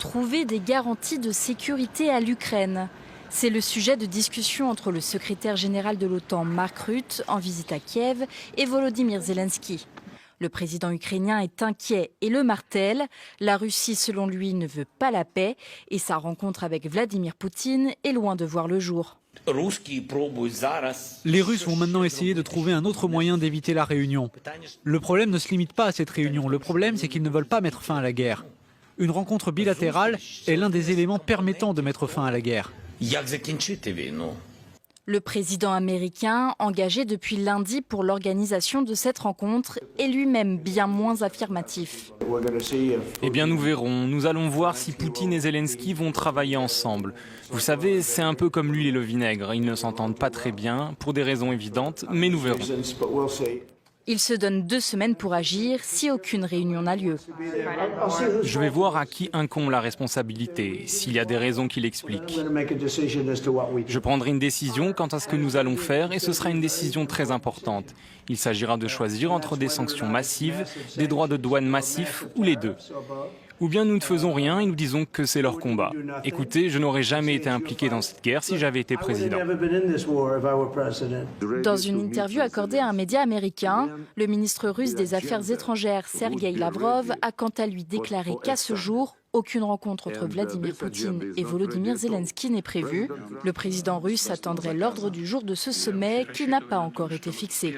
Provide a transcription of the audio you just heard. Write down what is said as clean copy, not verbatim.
trouver des garanties de sécurité à l'Ukraine. C'est le sujet de discussion entre le secrétaire général de l'OTAN, Mark Rutte, en visite à Kiev, et Volodymyr Zelensky. Le président ukrainien est inquiet et le martèle. La Russie, selon lui, ne veut pas la paix et sa rencontre avec Vladimir Poutine est loin de voir le jour. Les Russes vont maintenant essayer de trouver un autre moyen d'éviter la réunion. Le problème ne se limite pas à cette réunion. Le problème, c'est qu'ils ne veulent pas mettre fin à la guerre. Une rencontre bilatérale est l'un des éléments permettant de mettre fin à la guerre. Le président américain, engagé depuis lundi pour l'organisation de cette rencontre, est lui-même bien moins affirmatif. Eh bien, nous verrons. Nous allons voir si Poutine et Zelensky vont travailler ensemble. Vous savez, c'est un peu comme l'huile et le vinaigre. Ils ne s'entendent pas très bien, pour des raisons évidentes, mais nous verrons. Il se donne 2 semaines pour agir si aucune réunion n'a lieu. Je vais voir à qui incombe la responsabilité, s'il y a des raisons qui l'expliquent. Je prendrai une décision quant à ce que nous allons faire et ce sera une décision très importante. Il s'agira de choisir entre des sanctions massives, des droits de douane massifs ou les deux. Ou bien nous ne faisons rien et nous disons que c'est leur combat. Écoutez, je n'aurais jamais été impliqué dans cette guerre si j'avais été président. Dans une interview accordée à un média américain, le ministre russe des Affaires étrangères, Sergueï Lavrov, a quant à lui déclaré qu'à ce jour, aucune rencontre entre Vladimir Poutine et Volodymyr Zelensky n'est prévue. Le président russe attendrait l'ordre du jour de ce sommet qui n'a pas encore été fixé.